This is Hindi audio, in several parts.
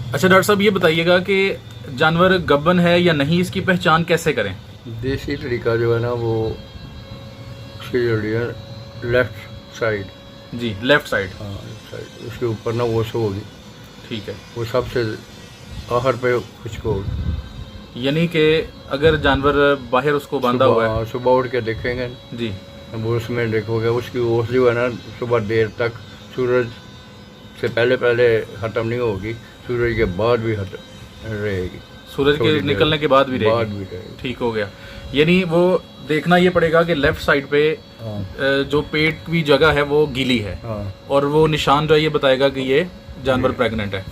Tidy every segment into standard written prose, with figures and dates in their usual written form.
अच्छा डॉक्टर साहब, ये बताइएगा कि जानवर गब्बन है या नहीं, इसकी पहचान कैसे करें? देसी तरीका जो है ना वो उसकी जोड़ी है लेफ्ट साइड। जी, लेफ्ट साइड। हाँ लेफ्ट साइड, उसके ऊपर ना वो सो होगी, ठीक है। वो वो सबसे आखिर पे खुश्क होगी। यानी कि अगर जानवर बाहर उसको बांधा हुआ है। सुबह उठ के देखेंगे जी। वो उसमें देखोगे उसकी ओस जो है ना सुबह देर तक सूरज से पहले पहले ख़त्म नहीं होगी, सूरज के बाद भी रहेगी। सूरज के निकलने के बाद भी रहेगी। ठीक हो गया। यानी वो देखना ये पड़ेगा कि लेफ्ट साइड पे जो पेट की जगह है वो गीली है। और वो निशान जो है ये बताएगा कि ये जानवर प्रेग्नेंट है।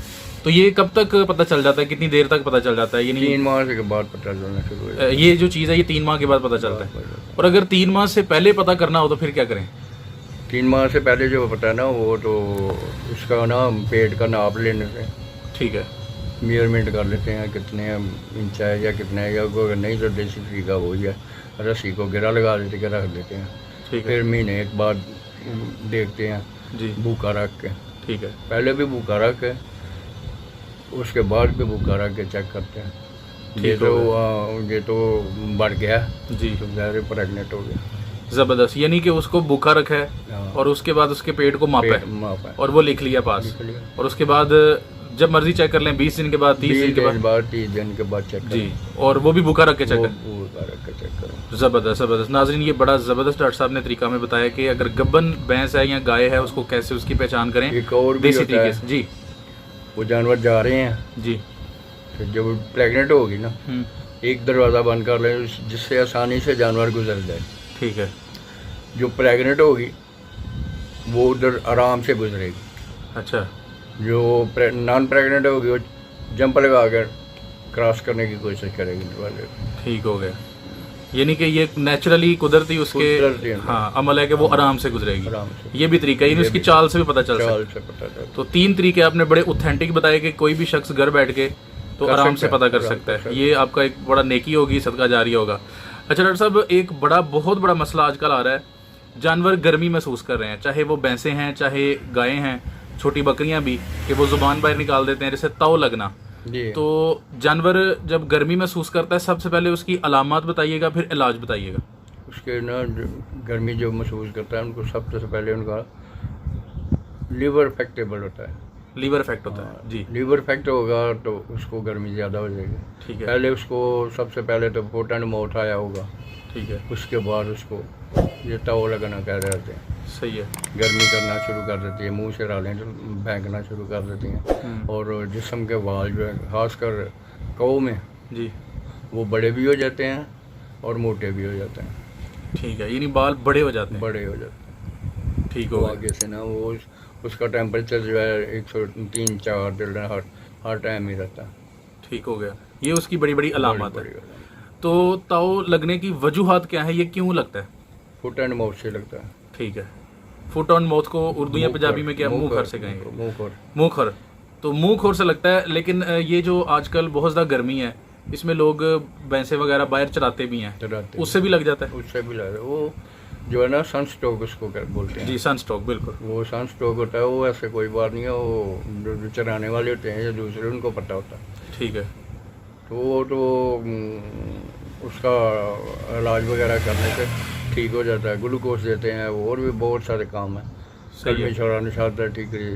तो ये कब तक पता चल जाता है, कितनी देर तक पता चल जाता है? ये 3 माह के बाद पता चलना शुरू हो जाता है। ये जो चीज़ है ये 3 माह के बाद पता चलता है। और अगर 3 माह से पहले पता करना हो तो फिर क्या करें? 3 माह से पहले जो पता है ना वो तो उसका ना पेट का नाप लेने से, ठीक है, मेजरमेंट कर लेते हैं कितने इंच है या कितना है, या अगर नहीं तो देसी तरीका हो गया रस्सी को गिरा लगा देते के रख देते हैं। ठीक है। फिर महीने एक बाद देखते हैं जी, भूखा रख के। ठीक है। पहले भी भूखा रख के, उसके बाद भी भूखा रख के चेक करते हैं। ये तो बढ़ गया जी, तो ज़्यादा प्रेगनेंट हो गया। ज़बरदस्त। यानी कि उसको भूखा रखा है और उसके बाद उसके पेट को मापा है और वो लिख लिया पास, और उसके बाद जब मर्जी चेक कर लें, 20 दिन के बाद, 30 दिन के बाद, 30 दिन के बाद चेक जी, और वो भी भूखा रख के चेक करें। ज़बरदस्त ज़बरदस्त। नाज़रीन, ये बड़ा ज़बरदस्त डॉक्टर साहब ने तरीका में बताया कि अगर गब्बन भैंस है या गाय है उसको कैसे उसकी पहचान करें एक और भी देसी तरीके से। जी, वो जानवर जा रहे हैं जी, फिर जब प्रेग्नेंट होगी ना एक दरवाज़ा बंद कर लें जिससे आसानी से जानवर गुजर जाए। ठीक है। जो प्रेग्नेंट होगी वो उधर आराम से गुजरेगी। अच्छा। जो नॉन प्रेग्नेंट होगी वो जंप लगा कर क्रॉस करने की कोशिश करेगी दरवाजे। ठीक हो गया। यानी कि ये नेचुरली कुदरती उसके हाँ अमल है कि वो आराम से गुजरेगी। आराम से। ये भी तरीका है, उसकी चाल से भी पता चल सकता है। तो 3 तरीके आपने बड़े ऑथेंटिक बताए कि कोई भी शख्स घर बैठ के तो आराम से पता कर सकता है। ये आपका एक बड़ा नेकी होगी, सदका जारी होगा। अच्छा डॉक्टर साहब, एक बहुत बड़ा मसला आजकल आ रहा है, जानवर गर्मी महसूस कर रहे हैं, चाहे वो भैंसें हैं चाहे गायें हैं, छोटी बकरियां भी, कि वो जुबान बाहर निकाल देते हैं जैसे ताव लगना। तो जानवर जब गर्मी महसूस करता है सबसे पहले उसकी अलामत बताइएगा, फिर इलाज बताइएगा। उसके ना गर्मी जो महसूस करता है उनको सबसे पहले उनका लीवर इफेक्टेबल होता है। लीवर इफेक्ट होता है जी। लीवर इफेक्ट होगा तो उसको गर्मी ज़्यादा हो जाएगी। ठीक है। पहले उसको सबसे पहले तो फुट एंड माउथ आया होगा। ठीक है। उसके बाद उसको ये ताव लगना कह रहे होते हैं। सही है। गर्मी करना शुरू कर देती है, मुंह से रालें फेंकना शुरू कर देती हैं, और जिस्म के वाल जो है खासकर कौ में जी वो बड़े भी हो जाते हैं और मोटे भी हो जाते हैं। ठीक है। यानी बाल बड़े हो जाते हैं। बड़े हो जाते हैं। ठीक हो। आगे से ना वो उसका टेम्परेचर जो है 103-104 हर टाइम ही रहता है। ठीक हो गया। ये उसकी बड़ी बड़ी अलामत है। तो ताव लगने की वजूहात क्या है, ये क्यों लगता है? फुट एंड माउथ से लगता है। ठीक है। फुट ऑन माउथ को उर्दू या पंजाबी में क्या मुंह खर से कहेंगे? मुंह खर। तो मुंह खोर से लगता है। लेकिन ये जो आजकल बहुत ज़्यादा गर्मी है इसमें लोग भैंसे वगैरह बाहर चराते भी हैं, उससे भी लग जाता है? उससे भी लग जाता है। वो जो है ना सनस्ट्रोक उसको बोलते हैं। जी, सनस्ट्रोक, बिल्कुल। वो सनस्ट्रोक होता है, वो ऐसे कोई बात नहीं है, वो जो चराने वाले होते हैं या दूसरे उनको पता होता है। ठीक है। तो वो तो उसका इलाज वगैरह करने से ठीक हो जाता है, ग्लूकोज देते हैं, और भी बहुत सारे काम हैं। कलमी छोरा निशादा ठीकरी।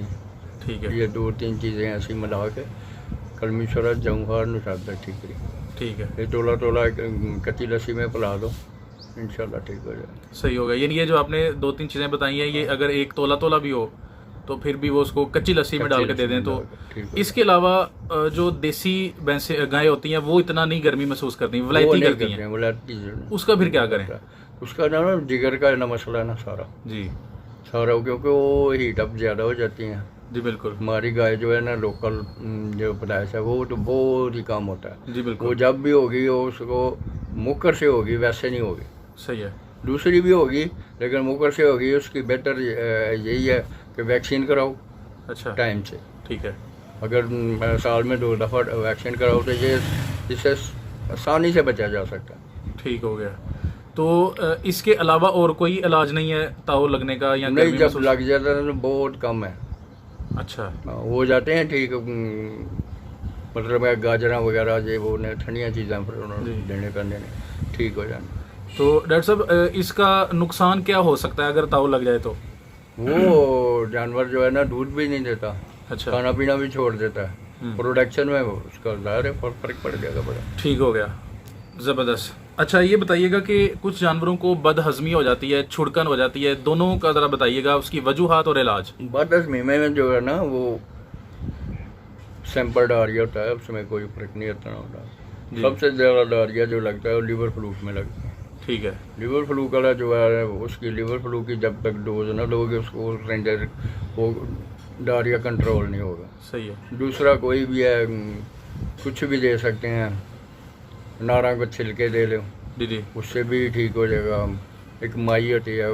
ठीक है। ये 2-3 चीज़ें ऐसी मिला के कलमी छोरा जंगहार निशादा ठीकरी। ठीक है। ये टोला कच्ची लस्सी में पिला दो, इंशाल्लाह ठीक हो जाए। सही होगा। यानी ये जो आपने 2-3 चीज़ें बताई हैं, ये अगर एक तोला भी हो तो फिर भी वो उसको कच्ची लस्सी में डाल के दे दें तो। इसके अलावा जो देसी भैंसे गायें होती हैं वो इतना नहीं गर्मी महसूस करती, वलायती करती हैं, उसका फिर क्या करें? उसका ना जिगर का ना मसला है ना सारा जी, सारा, क्योंकि वो हीट अप ज़्यादा हो जाती हैं। जी बिल्कुल। हमारी गाय जो है ना लोकल जो पैदाइश है वो तो बहुत ही कम होता है। जी बिल्कुल। वो जब भी होगी वो उसको मुकर से होगी, वैसे नहीं होगी। सही है। दूसरी भी होगी लेकिन मुकर से होगी, उसकी बेटर यही है कि वैक्सीन कराओ। अच्छा। टाइम से। ठीक है। अगर साल में 2 दफ़ा वैक्सीन कराओ तो ये इससे आसानी से बचा जा सकता है। ठीक हो गया। तो इसके अलावा और कोई इलाज नहीं है ताव लगने का? या नहीं, जब लग जाता है तो बहुत कम है। अच्छा। हो जाते हैं ठीक मतलब है गाजर वगैरह जे वो ने ठंडिया चीज़ां फिर उन्होंने देने पैंदे ने, ठीक हो जाए। तो डॉक्टर साहब इसका नुकसान क्या हो सकता है अगर ताव लग जाए तो? वो जानवर जो है ना दूध भी नहीं देता, अच्छा, खाना पीना भी छोड़ देता है, प्रोडक्शन में उसका ज़ाहिर है फर्क पड़ जाएगा बड़ा। ठीक हो गया, ज़बरदस्त। अच्छा ये बताइएगा कि कुछ जानवरों को बदहजमी हो जाती है, छुड़कन हो जाती है, दोनों का ज़रा बताइएगा, उसकी वजूहात और इलाज। बदहजमी में जो है ना वो सैंपल डायरिया होता है, उसमें कोई फर्क नहीं होता। सबसे ज़्यादा डायरिया जो लगता है वो लिवर फ्लूक में लगता है। ठीक है। लिवर फ्लूक वाला जो है उसकी लिवर फ्लूक की जब तक डोज ना लोगे उसको रेंजर वो डायरिया कंट्रोल नहीं होगा। सही है। दूसरा कोई भी है कुछ भी दे सकते हैं, नारा को छिलके दे लो जी, उससे भी ठीक हो जाएगा। एक माई होती है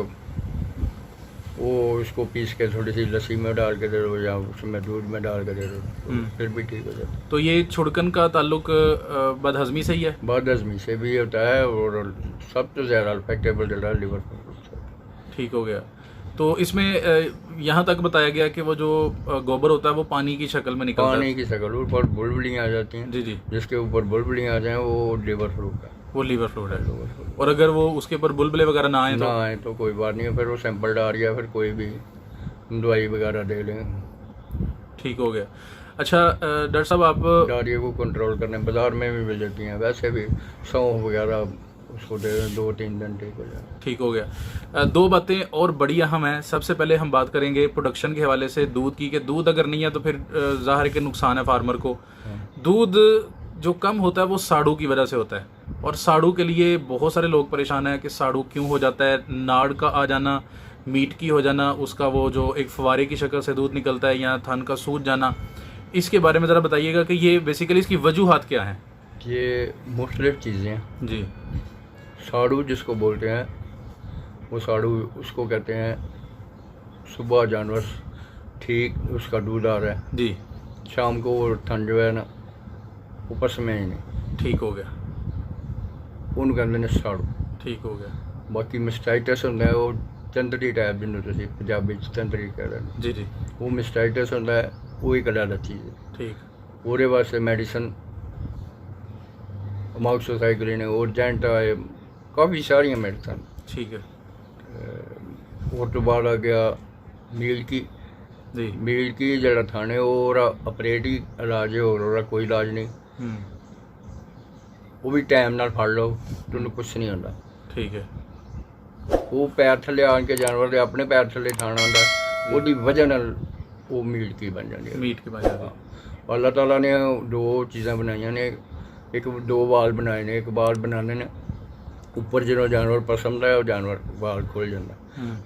वो उसको पीस के थोड़ी सी लस्सी में डाल के दे दो या उसमें दूध में डाल के दे दो, फिर भी ठीक हो जाता है। तो ये छुड़कन का ताल्लुक बदहजमी से ही है? बदहजमी से भी होता है और सबसे ज़्यादा अफेक्टेबल जो है लिवर फ्लूक। ठीक हो गया। तो इसमें यहाँ तक बताया गया कि वो जो गोबर होता है वो पानी की शक्ल में निकलता है। पानी की शक्ल ऊपर बुलबुलियाँ आ जाती हैं। जी, जिसके ऊपर बुलबुलियाँ आ जाएं वो लिवर फ्लूक है। वो लीवर फ्लूइड है। और अगर वो उसके ऊपर बुलबुले वगैरह ना आए तो कोई बात नहीं है, फिर वो सैंपल डायरिया फिर कोई भी दवाई वगैरह दे लें, ठीक हो गया। अच्छा डॉक्टर साहब आप डायरिया को कंट्रोल करने बाजार में भी मिल जाती हैं, वैसे भी सौंफ वगैरह उसको दे दें 2-3 दिन ठीक हो जाए। ठीक हो गया। दो बातें और बड़ी अहम हैं। सबसे पहले हम बात करेंगे प्रोडक्शन के हवाले से दूध की, कि दूध अगर नहीं है तो फिर ज़ाहिर के नुकसान है फार्मर को। दूध जो कम होता है वो साड़ू की वजह से होता है, और साड़ू के लिए बहुत सारे लोग परेशान हैं कि साड़ू क्यों हो जाता है। नाड़ का आ जाना, मीट की हो जाना, उसका वो जो एक फवारे की शक्ल से दूध निकलता है, या थन का सूज जाना, इसके बारे में ज़रा बताइएगा कि ये बेसिकली इसकी वजूहात क्या हैं? ये मुख्तलिफ चीज़ें हैं जी। साड़ू जिसको बोलते हैं वो साड़ू उसको कहते हैं सुबह जानवर ठीक उसका दूध आ रहा है जी, शाम को वो थन जो है ना ऊपर से में ही नहीं ठीक हो गया, उन कहते हैं साड़ू। ठीक हो गया। बाकी मिस्टाइटिस होंदा है वो तंतरी टाइप जिन्हों तुसीं पंजाबी च तंतरी कह रहे हैं। जी जी। वो मिस्टाइटिस होंदा है, वही कला दा चीज़ है। ठीक। ओहदे वास्ते मेडिसिन अमॉक्सिसिक्लिन है, ओरजेंट है, काफ़ी सारियां मेडिसिन। ठीक है। और तो बाद आ गया मील की। जी। मील की जड़ा थाने और ऑपरेट ही इलाज है, और कोई इलाज नहीं। वो भी टाइम नाल फड़ लो तुहानूं कुछ नहीं होंदा। ठीक है। वो पैर थले आन के जानवर के अपने पैर थले थाना होंदा, ਉਹਦੀ वजह नाल वो मीट की बन जाती है। मीट की बन जाती है। अल्लाह ताला ने दो चीज़ां बनाइयां ने, एक दो वाल बनाए ने, एक वाल बनाने ने ऊपर जो जानवर पसंद है वो जानवर वाल खुल जाता,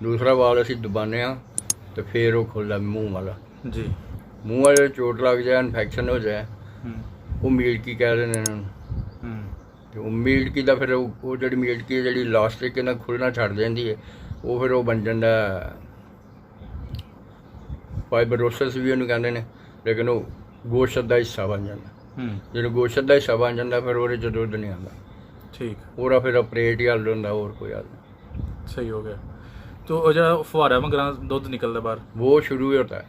दूसरा वाल असी दबाने तो फिर वो खुलता मूँह वाला। जी। मूँह वाले चोट लग जाए इन्फेक्शन हो जाए वो मीट की कह रहे हैं। तो मीट की फिर वो जी मीट की जी लास्टिक ना खुलना छड़ जाती है, वो फिर वो बन जाता फाइबरोसिस भी उन्होंने कहते हैं, लेकिन वो गोश्त का हिस्सा बन जाता। जो गोश्त का हिस्सा बन जाता फिर वो दुध नहीं आता। ठीक। पूरा फिर ऑपरेट ही हल होंदा, और कोई हल नहीं। सही हो गया। तो जो फुहारा मगरा दुध निकलता बाहर वो शुरू ही होता है।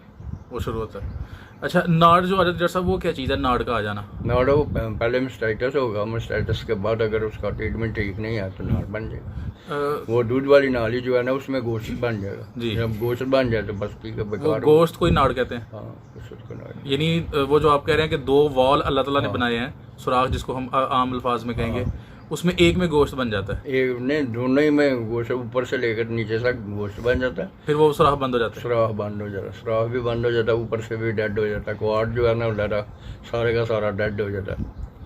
वो शुरू होता है। अच्छा नाड़ जो डॉक्टर साहब वो क्या चीज़ है नाड़ का आ जाना? नाड़ वो पहले मिस्टाइटिस होगा, मिस्टाइटिस के बाद अगर उसका ट्रीटमेंट ठीक नहीं है तो नाड़ बन जाएगा। वो दूध वाली नाली जो है ना उसमें गोश्त बन जाएगा। जी। जब गोश्त बन जाए तो बस ठीक है, बेकार। गोश्त कोई नाड़ कहते हैं? हाँ, उसको नाड़। यानी वो जो आप कह रहे हैं कि दो वॉल अल्लाह ताला ने बनाए हैं, सुराख जिसको हम आम अल्फाज में कहेंगे, उसमें एक में गोश्त बन जाता है? एक नहीं, दोनों ही में गोश्त ऊपर से लेकर नीचे तक गोश्त बन जाता है। फिर वो सुराख बंद हो जाता है? सुराख बंद हो जाता है, सुराख भी बंद हो जाता है, ऊपर से भी डेड हो जाता है। क्वाड जो है ना डाटा सारे का सारा डेड हो जाता है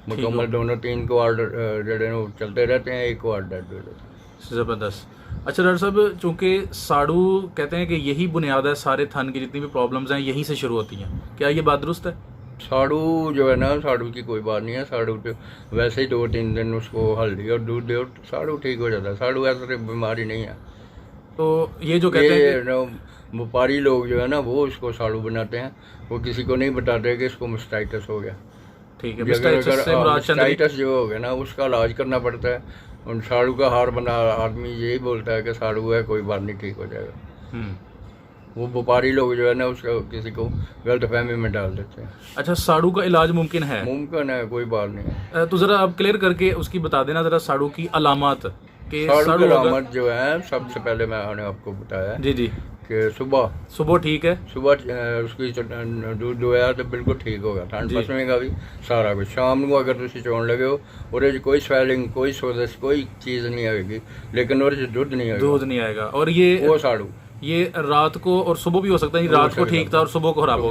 मुकम्मल। दोनों 3 क्वाड जड़े चलते रहते हैं, एक क्वाड डेड हो जाता है। ज़बरदस्त। अच्छा डॉक्टर साहब चूँकि साड़ू कहते हैं कि यही बुनियाद है सारे थन की जितनी भी प्रॉब्लम्स हैं यहीं से शुरू होती हैं, क्या ये बात दुरुस्त है? साड़ू जो है ना, साड़ू की कोई बात नहीं है। साड़ू तो वैसे ही 2-3 दिन उसको हल्दी और दूध दो साड़ू ठीक हो जाता है। साड़ू ऐसा बीमारी नहीं है। तो ये जो कहते हैं व्यापारी लोग जो है ना वो उसको साड़ू बनाते हैं, वो किसी को नहीं बताते कि इसको मिस्टाइटिस हो गया। ठीक है। मिस्टाइटिस जो हो गया ना उसका इलाज करना पड़ता है। उन साड़ू का हार बना आदमी यही बोलता है कि साड़ू है, कोई बात नहीं, ठीक हो जाएगा। वो व्यापारी लोग जो है ना उसका किसी को गलत फहमी में डाल देते हैं। अच्छा, साड़ू का इलाज मुमकिन है? मुमकिन है, कोई बात नहीं है। तो जरा आप क्लियर करके उसकी बता देना जरा, साड़ू की अलामत के। साड़ू की अलामत जो है, सबसे पहले मैंने आपको बताया जी जी कि सुबह ठीक है, सुबह उसकी दूध दोया तो बिल्कुल ठीक होगा, ठंड पसमेगा भी सारा कुछ। शाम को अगर तुम चोन लगे हो और कोई स्वेलिंग, कोई सोजश, कोई चीज़ नहीं आएगी, लेकिन और दूध नहीं आएगा। और ये वो साड़ू ये रात को और सुबह भी हो सकता है, रात को ठीक था और सुबह को खराब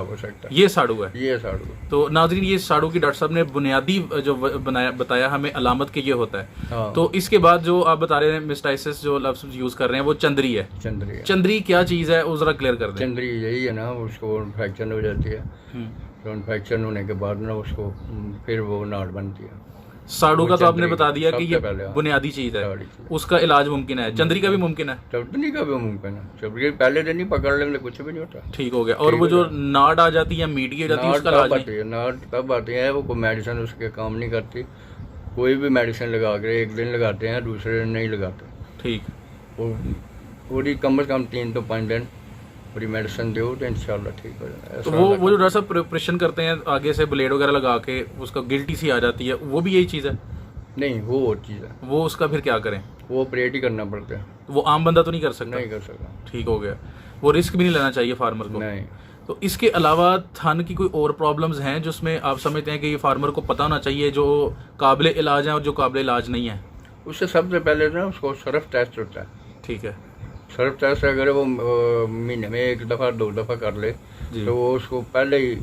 हो सकता है, ये साड़ू है। ये साड़ू। तो नाज़रीन, ये साड़ू की डॉक्टर साहब ने बुनियादी जो बताया हमें अलामत के ये होता है। हाँ। तो इसके बाद जो आप बता रहे हैं मिस्टाइसिस जो लफ्ज़ यूज कर रहे हैं वो चंद्री है। चंद्री क्या चीज़ है वो जरा क्लियर कर दें। चंद्री यही है ना, उसको इन्फेक्शन हो जाती है, तो इन्फेक्शन होने के बाद ना उसको फिर वो नाड़ बनती है। साड़ू का तो आपने बता दिया कि ये बुनियादी चीज है, उसका इलाज मुमकिन है। चंद्री का भी मुमकिन है? चंद्री का भी मुमकिन है, चंद्री पहले दिन ही पकड़ लेंगे कुछ भी नहीं होता, ठीक हो गया। और वो जो नाड़ आ जाती है, मीठी हो जाती है, उसका इलाज नहीं? नाड़ तब आती है, वो कोई मेडिसिन उसके काम नहीं करती। कोई भी मेडिसिन लगा के एक दिन लगाते हैं, दूसरे दिन नहीं लगाते। ठीक, वो पूरी कम से कम 3 तो 5 दिन पूरी मेडिसिन दो तो इंशाल्लाह ठीक हो जाएगा। तो वो जो डॉक्टर साहब प्रिपरेशन करते हैं आगे से ब्लेड वगैरह लगा के, उसका गिल्टी सी आ जाती है, वो भी यही चीज़ है? नहीं, वो और चीज़ है। वो उसका फिर क्या करें? वो ऑपरेट ही करना पड़ता है। वो आम बंदा तो नहीं कर सकता? नहीं कर सकता। ठीक हो गया। वो रिस्क भी नहीं लेना चाहिए फार्मर को? नहीं। तो इसके अलावा थन की कोई और प्रॉब्लम्स हैं जिसमें आप समझते हैं कि ये फार्मर को पता होना चाहिए, जो काबिल इलाज हैं और जो काबिल इलाज नहीं है? उससे सबसे पहले ना उसको सरफ टेस्ट होता है। ठीक है। सर्फ टेस्ट अगर वो महीने में 1 दफ़ा 2 दफ़ा कर ले तो वो उसको पहले ही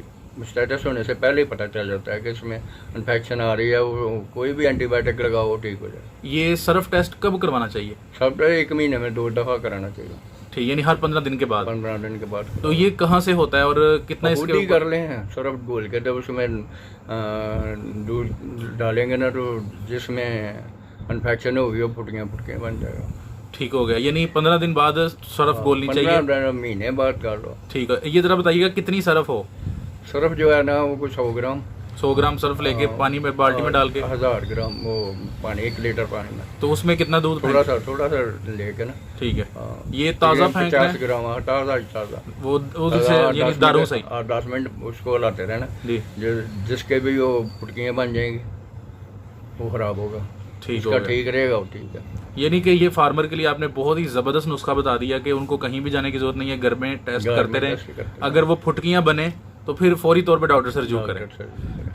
स्टेटस होने से पहले ही पता चल जाता है कि इसमें इन्फेक्शन आ रही है। वो कोई भी एंटीबायोटिक लगाओ वो ठीक हो जाए। ये सर्फ टेस्ट कब करवाना चाहिए? सब 1 महीने में 2 दफ़ा कराना चाहिए। ठीक, यानी हर 15 दिन के बाद? 15 दिन के बाद। तो ये कहाँ से होता है और कितना इसके ही कर ले हैं सर्फ घोल के, जब उसमें दूध डालेंगे ना तो जिसमें इन्फेक्शन होगी वो फुटकियाँ बन जाएगा। ठीक हो गया, यानी 15 दिन बाद सरफ घोलनी चाहिए? 15 महीने बाद कर लो। ठीक है। ये जरा बताइएगा कितनी सरफ हो? सरफ जो है ना वो कुछ 100 ग्राम सरफ लेके पानी में बाल्टी में डाल के 1000 ग्राम वो पानी 1 लीटर पानी में, तो उसमें कितना दूध? थोड़ा सा लेके ना। ठीक है। ये ताज़ा फेंकना है? 50 ग्राम ताज़ा वो यानी दारू से 10 मिनट उसको हिलाते रहना जी। जिसके भी वो फुटकियाँ बन जाएंगी वो खराब होगा। ठीक है, ठीक रहेगा वो ठीक है। यानी कि ये फार्मर के लिए आपने बहुत ही ज़बरदस्त नुस्खा बता दिया कि उनको कहीं भी जाने की जरूरत नहीं है, घर में टेस्ट करते रहें। अगर वो फुटकियाँ बने तो फिर फौरी तौर पे डॉक्टर से रजू करें।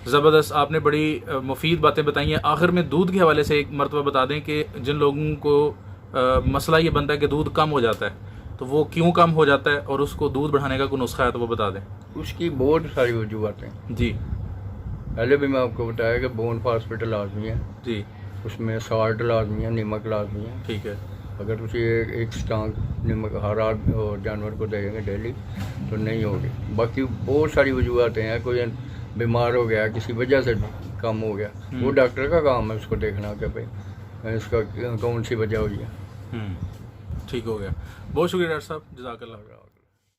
ज़बरदस्त, आपने बड़ी मुफीद बातें बताई हैं। आखिर में दूध के हवाले से एक मरतबा बता दें कि जिन लोगों को मसला ये बनता है कि दूध कम हो जाता है, तो वो क्यों कम हो जाता है और उसको दूध बढ़ाने का कोई नुस्खा है तो वो बता दें। उसकी बहुत सारी वजूहत हैं जी। पहले भी मैं आपको बताया कि बोन फास्फेट लाजमी है जी, उसमें साल्ट लाजमी है, नमक लाजमी है। ठीक है। अगर तुम एक स्टांक नमक हर जानवर को देंगे डेली तो नहीं होगी। बाकी बहुत सारी वजूहत हैं, कोई बीमार हो गया किसी वजह से कम हो गया, वो डॉक्टर का काम है उसको देखना कि भाई इसका कौन सी वजह हुई है। ठीक हो गया। बहुत शुक्रिया डॉक्टर साहब, जज़ाकल्लाह।